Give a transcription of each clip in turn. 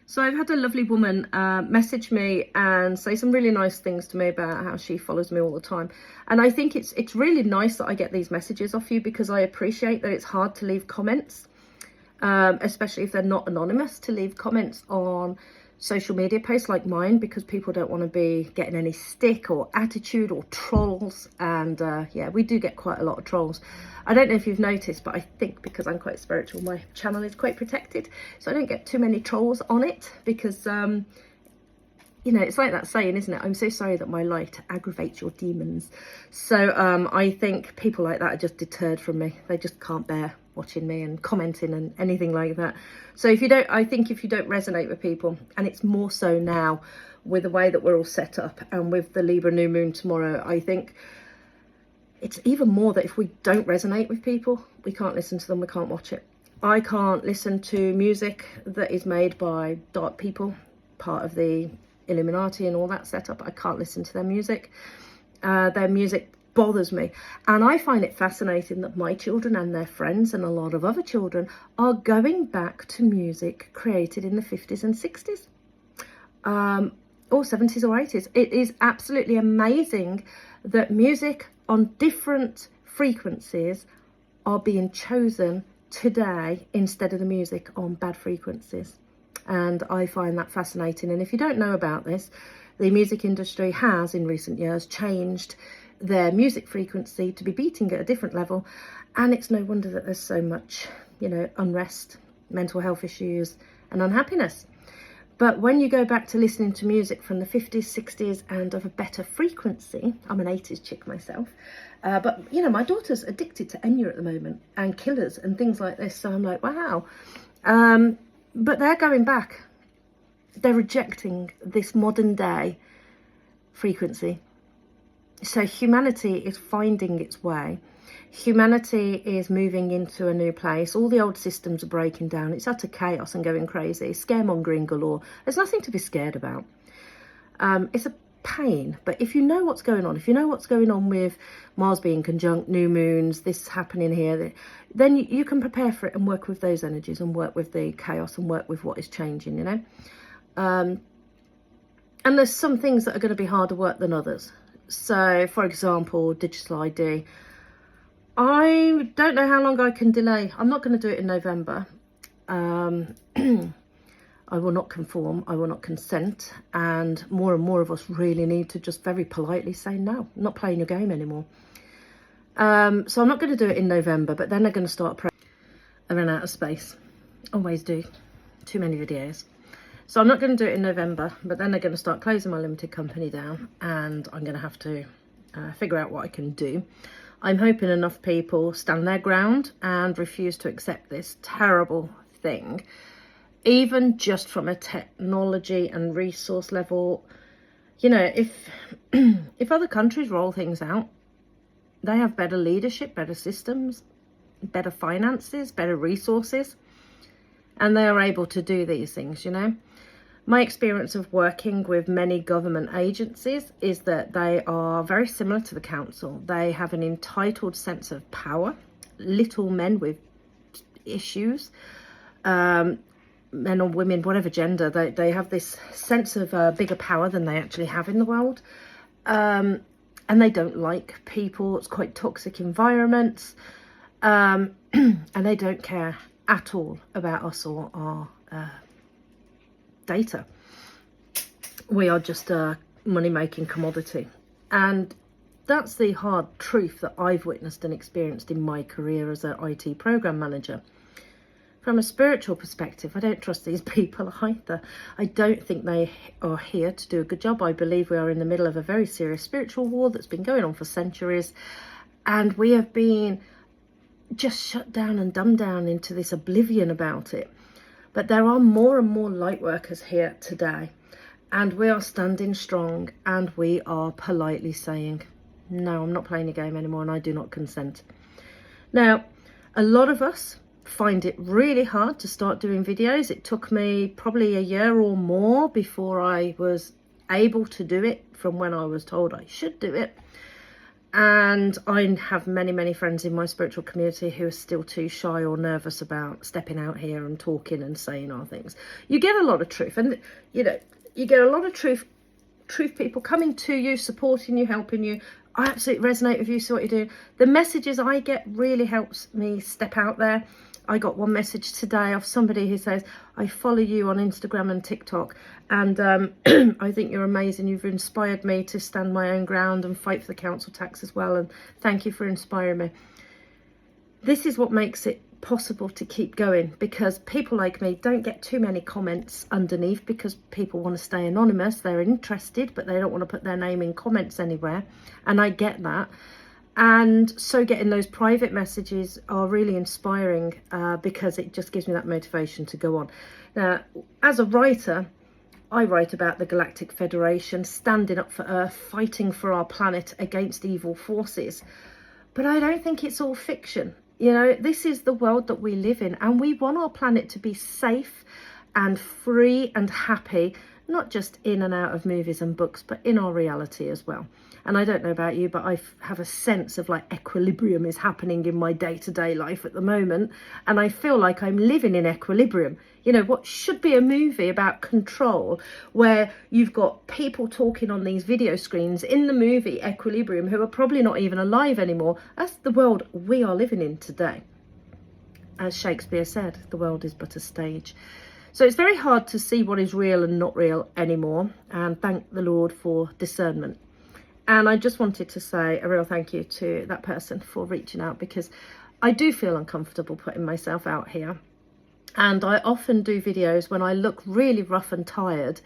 So I've had a lovely woman message me and say some really nice things to me about how she follows me all the time. And I think it's really nice that I get these messages off you, because I appreciate that it's hard to leave comments, especially if they're not anonymous, to leave comments on social media posts like mine, because people don't want to be getting any stick or attitude or trolls. And yeah, we do get quite a lot of trolls. I don't know if you've noticed, but I think because I'm quite spiritual, my channel is quite protected, so I don't get too many trolls on it, because you know, it's like that saying, isn't it? I'm so sorry that my light aggravates your demons. So I think people like that are just deterred from me. They just can't bear watching me and commenting and anything like that. So if you don't, I think if you don't resonate with people, and it's more so now with the way that we're all set up and with the Libra new moon tomorrow, I think it's even more that if we don't resonate with people, we can't listen to them, we can't watch it. I can't listen to music that is made by dark people, part of the Illuminati and all that setup. I can't listen to their music. Their music bothers me. And I find it fascinating that my children and their friends and a lot of other children are going back to music created in the 50s and 60s. Or 70s or 80s. It is absolutely amazing that music on different frequencies are being chosen today instead of the music on bad frequencies. And I find that fascinating. And if you don't know about this, the music industry has in recent years changed their music frequency to be beating at a different level. And it's no wonder that there's so much, you know, unrest, mental health issues and unhappiness. But when you go back to listening to music from the 50s, 60s and of a better frequency, I'm an 80s chick myself, but, you know, my daughter's addicted to Enya at the moment and Killers and things like this. So I'm like, wow. But they're going back. They're rejecting this modern day frequency. So humanity is finding its way. Humanity is moving into a new place. All the old systems are breaking down. It's utter chaos and going crazy. Scaremongering galore. There's nothing to be scared about. It's a pain. But if you know what's going on, if you know what's going on with Mars being conjunct, new moons, this happening here, then you can prepare for it and work with those energies and work with the chaos and work with what is changing, you know. And there's some things that are going to be harder work than others. So, for example, digital ID. I don't know how long I can delay. I'm not going to do it in November. I will not conform. I will not consent. And more of us really need to just very politely say, no, I'm not playing your game anymore. So I'm not going to do it in November, but then they're going to start I ran out of space. Always do. Too many videos. So I'm not going to do it in November, but then they're going to start closing my limited company down, and I'm going to have to figure out what I can do. I'm hoping enough people stand their ground and refuse to accept this terrible thing, even just from a technology and resource level. You know, if other countries roll things out, they have better leadership, better systems, better finances, better resources, and they are able to do these things, you know. My experience of working with many government agencies is that they are very similar to the council. They have an entitled sense of power, little men with issues, men or women, whatever gender, they have this sense of bigger power than they actually have in the world. And they don't like people. It's quite toxic environments. And they don't care at all about us or our data. We are just a money-making commodity. And that's the hard truth that I've witnessed and experienced in my career as an IT program manager. From a spiritual perspective, I don't trust these people either. I don't think they are here to do a good job. I believe we are in the middle of a very serious spiritual war that's been going on for centuries, and we have been just shut down and dumbed down into this oblivion about it. But there are more and more light workers here today, and we are standing strong, and we are politely saying, no, I'm not playing a game anymore, and I do not consent. Now, a lot of us find it really hard to start doing videos. It took me probably a year or more before I was able to do it from when I was told I should do it. And I have many, many friends in my spiritual community who are still too shy or nervous about stepping out here and talking and saying our things. You get a lot of truth, and you know, you get a lot of truth people coming to you, supporting you, helping you. I absolutely resonate with you, see what you're doing. The messages I get really helps me step out there. I got one message today of somebody who says, I follow you on Instagram and TikTok, and I think you're amazing. You've inspired me to stand my own ground and fight for the council tax as well, and thank you for inspiring me. This is what makes it possible to keep going, because people like me don't get too many comments underneath, because people want to stay anonymous. They're interested, but they don't want to put their name in comments anywhere, and I get that. And so getting those private messages are really inspiring, because it just gives me that motivation to go on. Now, as a writer, I write about the Galactic Federation standing up for Earth, fighting for our planet against evil forces. But I don't think it's all fiction. You know, this is the world that we live in, and we want our planet to be safe and free and happy, not just in and out of movies and books, but in our reality as well. And I don't know about you, but I have a sense of like equilibrium is happening in my day-to-day life at the moment. And I feel like I'm living in equilibrium. You know, what should be a movie about control, where you've got people talking on these video screens in the movie Equilibrium who are probably not even alive anymore. That's the world we are living in today. As Shakespeare said, the world is but a stage. So it's very hard to see what is real and not real anymore. And thank the Lord for discernment. And I just wanted to say a real thank you to that person for reaching out, because I do feel uncomfortable putting myself out here. And I often do videos when I look really rough and tired,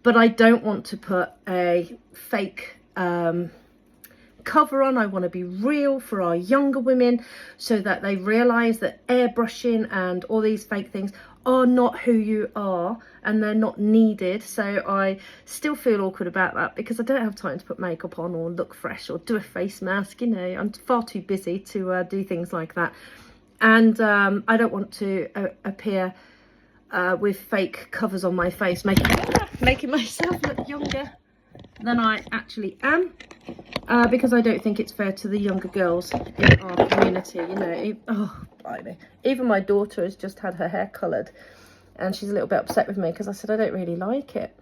but I don't want to put a fake cover on. I want to be real for our younger women, so that they realise that airbrushing and all these fake things are not who you are, and they're not needed. So I still feel awkward about that, because I don't have time to put makeup on or look fresh or do a face mask. You know, I'm far too busy to do things like that. And I don't want to appear with fake covers on my face, making myself look younger than I actually am, because I don't think it's fair to the younger girls in our community. You know, even my daughter has just had her hair coloured, and she's a little bit upset with me because I said I don't really like it.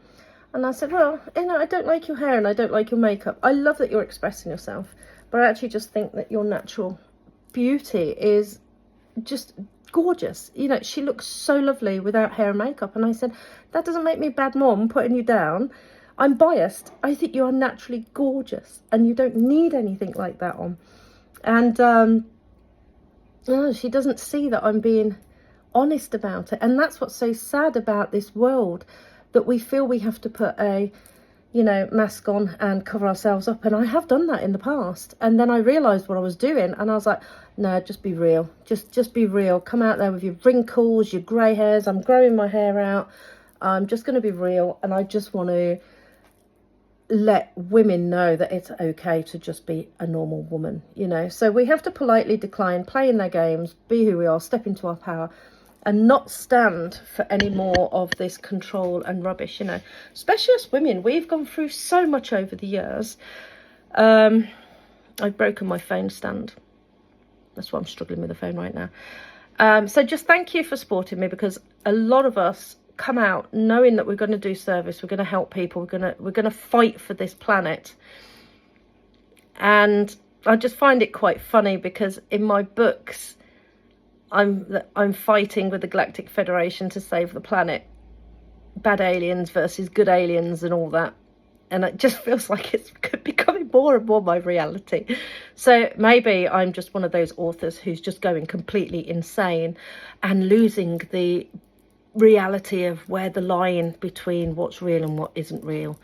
And I said, well, you know, I don't like your hair and I don't like your makeup. I love that you're expressing yourself, but I actually just think that your natural beauty is just gorgeous. You know, she looks so lovely without hair and makeup. And I said, that doesn't make me a bad mom putting you down. I'm biased. I think you are naturally gorgeous, and you don't need anything like that on. And she doesn't see that I'm being honest about it. And that's what's so sad about this world, that we feel we have to put a, you know, mask on and cover ourselves up. And I have done that in the past. And then I realised what I was doing, and I was like, no, just be real. Just be real. Come out there with your wrinkles, your grey hairs. I'm growing my hair out. I'm just going to be real. And I just want to let women know that it's okay to just be a normal woman, you know. So we have to politely decline playing their games, be who we are, step into our power, and not stand for any more of this control and rubbish, you know. Especially us women, we've gone through so much over the years. I've broken my phone stand. That's why I'm struggling with the phone right now. So just thank you for supporting me, because a lot of us come out knowing that we're going to do service, we're going to help people, we're going to fight for this planet. And I just find it quite funny, because in my books I'm fighting with the Galactic Federation to save the planet, bad aliens versus good aliens and all that, and it just feels like it's becoming more and more my reality. So maybe I'm just one of those authors who's just going completely insane and losing the reality of where the line between what's real and what isn't real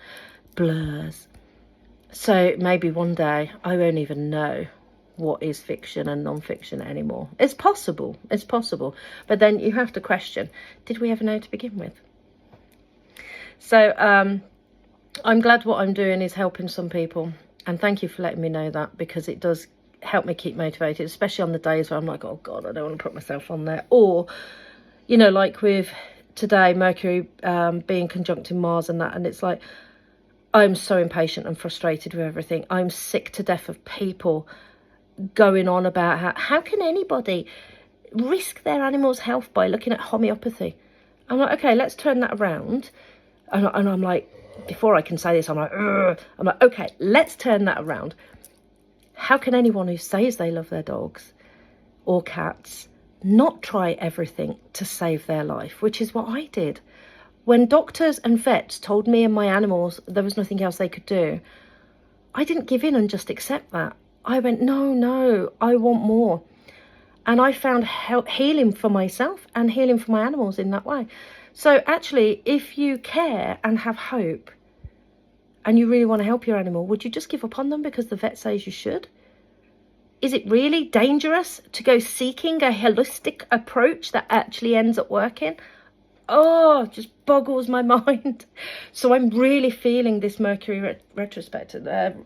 blurs. So maybe one day I won't even know what is fiction and non-fiction anymore. It's possible, but then you have to question, did we ever know to begin with? So I'm glad what I'm doing is helping some people, and thank you for letting me know that, because it does help me keep motivated, especially on the days where I'm like, oh god, I don't want to put myself on there. Or, you know, like with today, Mercury being conjunct in Mars and that, and it's like, I don't want to put myself on there. I don't want to put myself on there. Or, you know, like with today, Mercury being conjunct in Mars and that, and it's like, I don't want to put myself on there. I don't want to put myself on there. Or, you know, like with today, Mercury being conjunct in Mars and that, and it's like, I'm so impatient and frustrated with everything. I'm sick to death of people going on about how can anybody risk their animal's health by looking at homeopathy. I'm like, okay, let's turn that around. And I'm like, before I can say this, I'm like, okay, let's turn that around. How can anyone who says they love their dogs or cats not try everything to save their life, which is what I did. When doctors and vets told me and my animals there was nothing else they could do, I didn't give in and just accept that. I went, no, I want more. And I found healing for myself and healing for my animals in that way. So actually, if you care and have hope and you really want to help your animal, would you just give up on them because the vet says you should? Is it really dangerous to go seeking a holistic approach that actually ends up working? Oh, just boggles my mind. So I'm really feeling this Mercury retrospective. At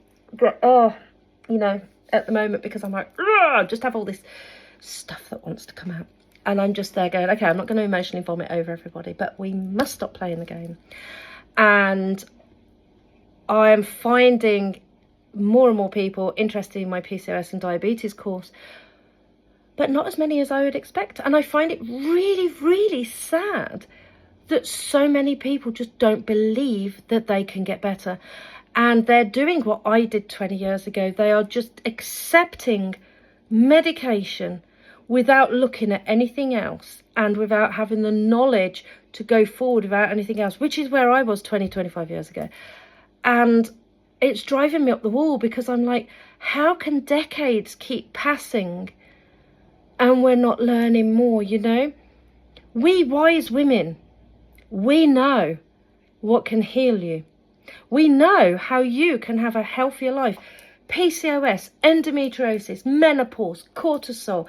the moment, because I'm like, just have all this stuff that wants to come out. And I'm just there going, okay, I'm not going to emotionally vomit over everybody, but we must stop playing the game. And I am finding more and more people interested in my PCOS and diabetes course, but not as many as I would expect. And I find it really, really sad that so many people just don't believe that they can get better. And they're doing what I did 20 years ago. They are just accepting medication without looking at anything else and without having the knowledge to go forward without anything else, which is where I was 25 years ago. And it's driving me up the wall, because I'm like, how can decades keep passing and we're not learning more, We wise women, we know what can heal you. We know how you can have a healthier life. PCOS, endometriosis, menopause, cortisol,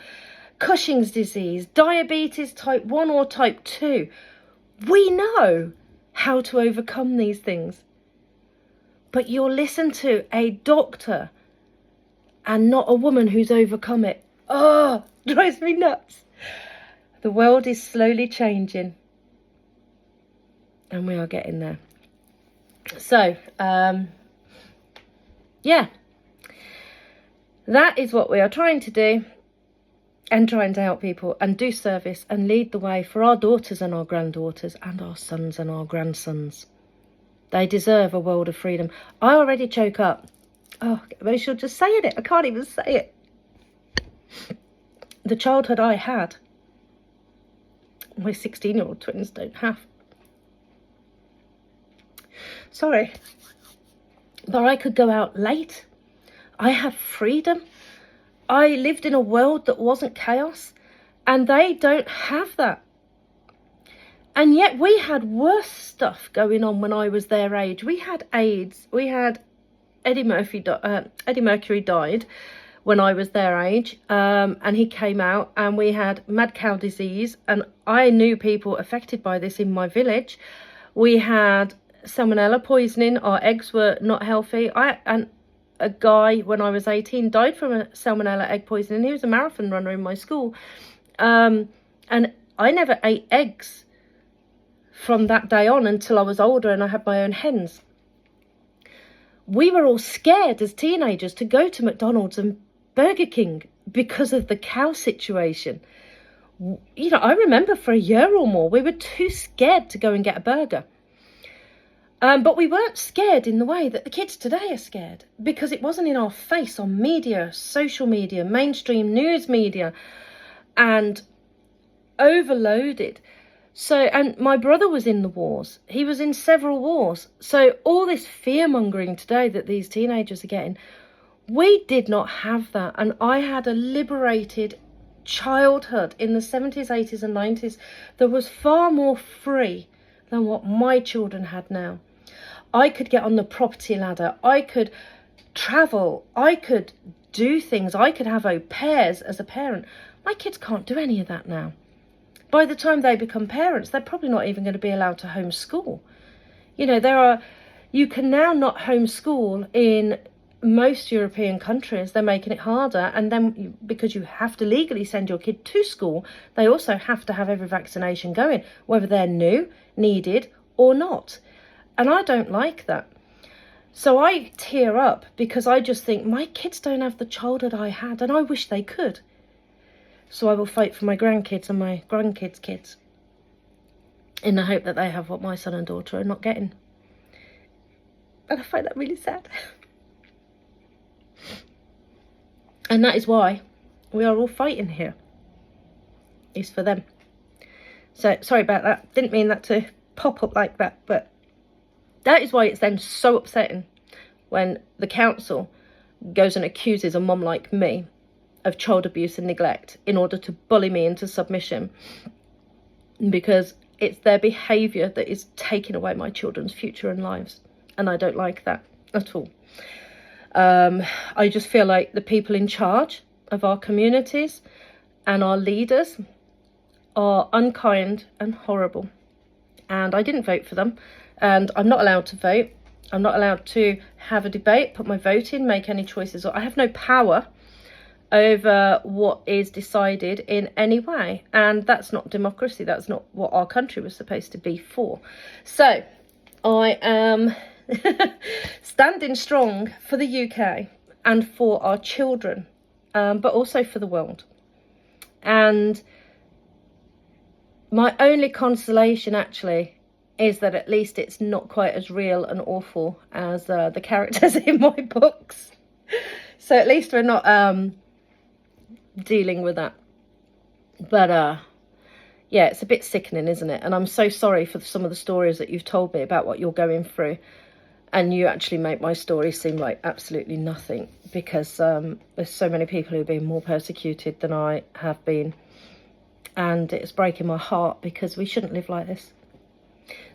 Cushing's disease, diabetes type 1 or type 2. We know how to overcome these things. But you'll listen to a doctor and not a woman who's overcome it. Oh, drives me nuts. The world is slowly changing. And we are getting there. So, yeah. That is what we are trying to do. And trying to help people and do service and lead the way for our daughters and our granddaughters and our sons and our grandsons. They deserve a world of freedom. I already choke up. Oh, maybe she'll just say it. I can't even say it. The childhood I had, my 16-year-old twins don't have. Sorry. But I could go out late. I had freedom. I lived in a world that wasn't chaos. And they don't have that. And yet we had worse stuff going on when I was their age. We had AIDS. We had Eddie Mercury died when I was their age. And he came out, and we had mad cow disease. And I knew people affected by this in my village. We had salmonella poisoning. Our eggs were not healthy. And a guy, when I was 18, died from a salmonella egg poisoning. He was a marathon runner in my school. And I never ate eggs from that day on until I was older and I had my own hens. We were all scared as teenagers to go to McDonald's and Burger King because of the cow situation. I remember for a year or more, we were too scared to go and get a burger. But we weren't scared in the way that the kids today are scared, because it wasn't in our face on media, social media, mainstream news media, and overloaded. So, and my brother was in the wars. He was in several wars. So all this fear-mongering today that these teenagers are getting, we did not have that. And I had a liberated childhood in the 70s, 80s and 90s that was far more free than what my children had now. I could get on the property ladder. I could travel. I could do things. I could have au pairs as a parent. My kids can't do any of that now. By the time they become parents, they're probably not even going to be allowed to homeschool. You can now not homeschool in most European countries. They're making it harder. And then because you have to legally send your kid to school, they also have to have every vaccination going, whether they're new, needed or not. And I don't like that. So I tear up because I just think my kids don't have the childhood I had, and I wish they could. So I will fight for my grandkids and my grandkids' kids in the hope that they have what my son and daughter are not getting. And I find that really sad. And that is why we are all fighting here. It's for them. So sorry about that. Didn't mean that to pop up like that, but that is why it's then so upsetting when the council goes and accuses a mum like me of child abuse and neglect in order to bully me into submission, because it's their behaviour that is taking away my children's future and lives, and I don't like that at all. I just feel like the people in charge of our communities and our leaders are unkind and horrible, and I didn't vote for them, and I'm not allowed to vote. I'm not allowed to have a debate, put my vote in, make any choices. I have no power over what is decided in any way, and that's not democracy. That's not what our country was supposed to be for. So I am standing strong for the UK and for our children, but also for the world. And my only consolation actually is that at least it's not quite as real and awful as the characters in my books. So at least we're not dealing with that. But yeah, it's a bit sickening, isn't it? And I'm so sorry for some of the stories that you've told me about what you're going through, and you actually make my story seem like absolutely nothing, because there's so many people who've been more persecuted than I have been, and it's breaking my heart because we shouldn't live like this.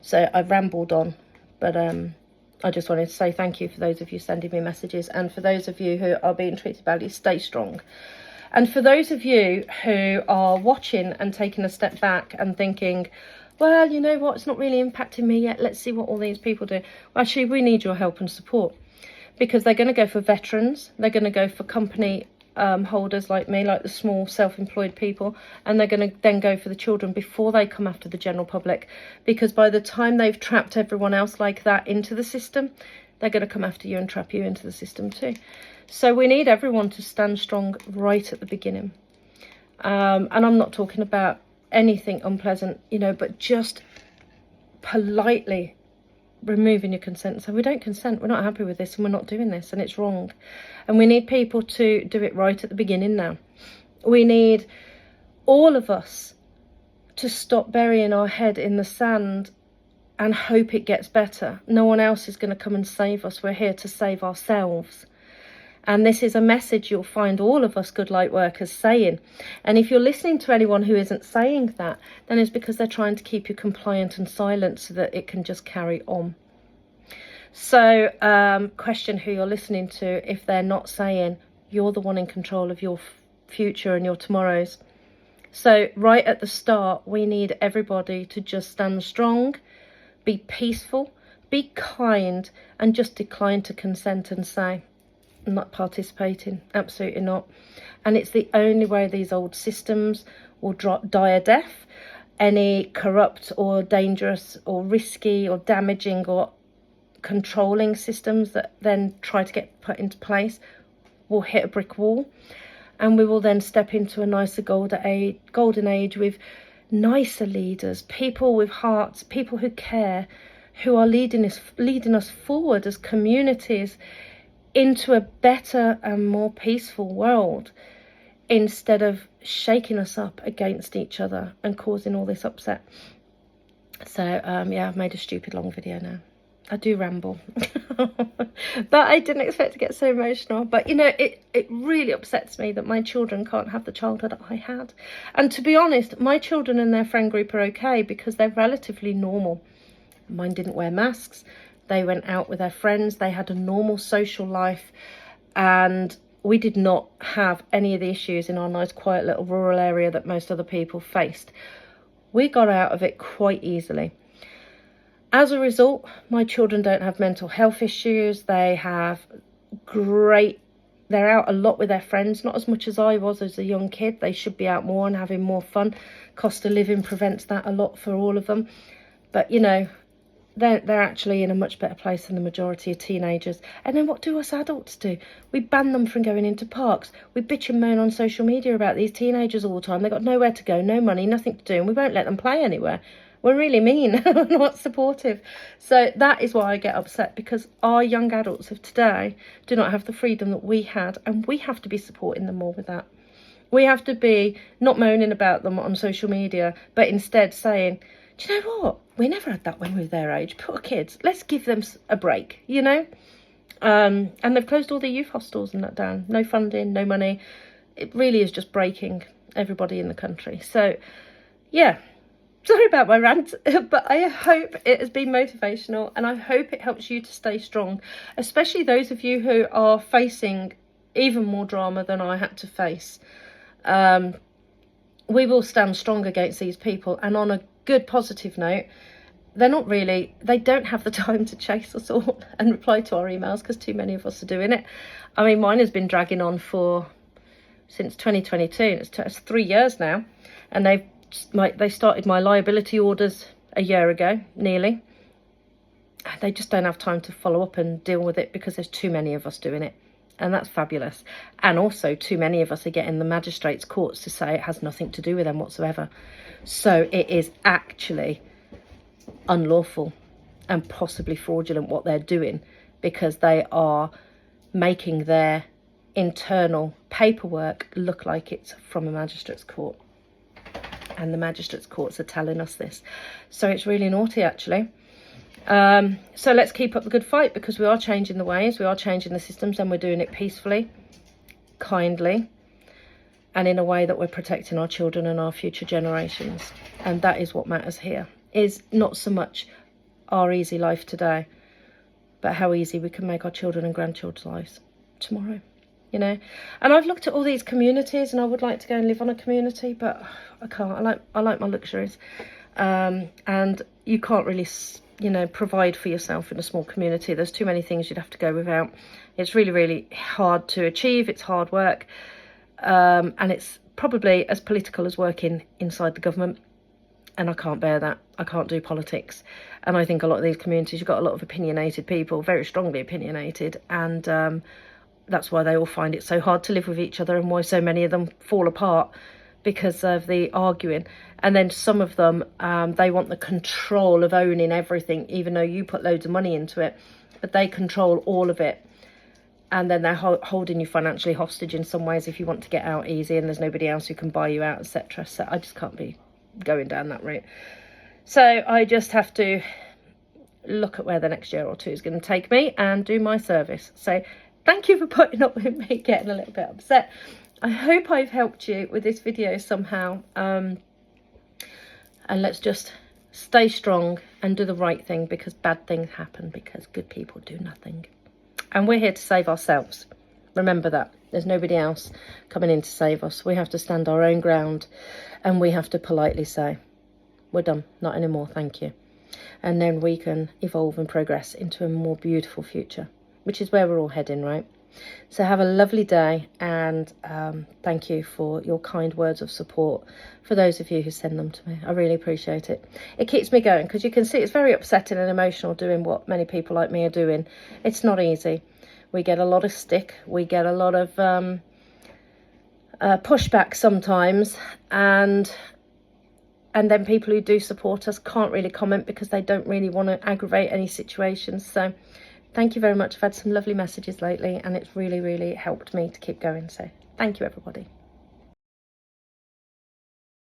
So I've rambled on, but I just wanted to say thank you for those of you sending me messages, and for those of you who are being treated badly, stay strong. And for those of you who are watching and taking a step back and thinking, well, you know what, it's not really impacting me yet, let's see what all these people do. Well, actually, we need your help and support, because they're going to go for veterans, they're going to go for company holders like me, like the small self-employed people, and they're going to then go for the children before they come after the general public, because by the time they've trapped everyone else like that into the system, they're going to come after you and trap you into the system too. So we need everyone to stand strong right at the beginning. And I'm not talking about anything unpleasant, you know, but just politely removing your consent. So we don't consent, we're not happy with this, and we're not doing this, and it's wrong. And we need people to do it right at the beginning now. We need all of us to stop burying our head in the sand and hope it gets better. No one else is going to come and save us. We're here to save ourselves. And this is a message you'll find all of us good light workers saying. And if you're listening to anyone who isn't saying that, then it's because they're trying to keep you compliant and silent so that it can just carry on. So question who you're listening to if they're not saying you're the one in control of your future and your tomorrows. So right at the start, we need everybody to just stand strong, be peaceful, be kind, and just decline to consent and say, I'm not participating, absolutely not. And it's the only way these old systems will die a death. Any corrupt or dangerous or risky or damaging or controlling systems that then try to get put into place will hit a brick wall, and we will then step into a nicer golden age with nicer leaders, people with hearts, people who care, who are leading us forward as communities into a better and more peaceful world, instead of shaking us up against each other and causing all this upset. So yeah, I've made a stupid long video now. I do ramble. But I didn't expect to get so emotional. But you know, it really upsets me that my children can't have the childhood I had. And to be honest, my children and their friend group are okay because they're relatively normal. Mine didn't wear masks. They went out with their friends. They had a normal social life. And we did not have any of the issues in our nice, quiet little rural area that most other people faced. We got out of it quite easily. As a result, my children don't have mental health issues. They have they're out a lot with their friends, not as much as I was as a young kid. They should be out more and having more fun. Cost of living prevents that a lot for all of them. But, you know, they're actually in a much better place than the majority of teenagers. And then what do us adults do? We ban them from going into parks. We bitch and moan on social media about these teenagers all the time. They've got nowhere to go, no money, nothing to do, and we won't let them play anywhere. We're really mean, not supportive. So that is why I get upset, because our young adults of today do not have the freedom that we had, and we have to be supporting them more with that. We have to be not moaning about them on social media, but instead saying, do you know what? We never had that when we were their age. Poor kids. Let's give them a break, you know? And they've closed all the youth hostels and that down. No funding, no money. It really is just breaking everybody in the country. So, yeah. Sorry about my rant, but I hope it has been motivational, and I hope it helps you to stay strong, especially those of you who are facing even more drama than I had to face. We will stand strong against these people, and on a good positive note, they don't have the time to chase us all and reply to our emails, because too many of us are doing it. I mean, mine has been dragging on since 2022. It's 3 years now, and they started my liability orders a year ago, nearly. They just don't have time to follow up and deal with it because there's too many of us doing it. And that's fabulous. And also too many of us are getting the magistrates' courts to say it has nothing to do with them whatsoever. So it is actually unlawful and possibly fraudulent what they're doing, because they are making their internal paperwork look like it's from a magistrate's court. And the magistrates' courts are telling us this. So it's really naughty, actually. So let's keep up the good fight, because we are changing the ways, we are changing the systems, and we're doing it peacefully, kindly, and in a way that we're protecting our children and our future generations. And that is what matters here, is not so much our easy life today, but how easy we can make our children and grandchildren's lives tomorrow. You know, and I've looked at all these communities, and I would like to go and live on a community, but I can't. I like my luxuries, and you can't really, you know, provide for yourself in a small community. There's too many things you'd have to go without. It's really, really hard to achieve. It's hard work, and it's probably as political as working inside the government. And I can't bear that. I can't do politics. And I think a lot of these communities, you've got a lot of opinionated people, very strongly opinionated, and that's why they all find it so hard to live with each other, and why so many of them fall apart, because of the arguing. And then some of them, they want the control of owning everything, even though you put loads of money into it, but they control all of it. And then they're holding you financially hostage in some ways if you want to get out easy, and there's nobody else who can buy you out, etc. So I just can't be going down that route. So I just have to look at where the next year or two is going to take me and do my service. So thank you for putting up with me getting a little bit upset. I hope I've helped you with this video somehow. And let's just stay strong and do the right thing, because bad things happen because good people do nothing. And we're here to save ourselves. Remember that. There's nobody else coming in to save us. We have to stand our own ground, and we have to politely say, we're done, not anymore, thank you. And then we can evolve and progress into a more beautiful future, which is where we're all heading, right? So have a lovely day, and thank you for your kind words of support for those of you who send them to me. I really appreciate it. It keeps me going, because you can see it's very upsetting and emotional doing what many people like me are doing. It's not easy. We get a lot of stick. We get a lot of pushback sometimes, and then people who do support us can't really comment because they don't really want to aggravate any situations. So thank you very much. I've had some lovely messages lately, and it's really, really helped me to keep going. So thank you, everybody.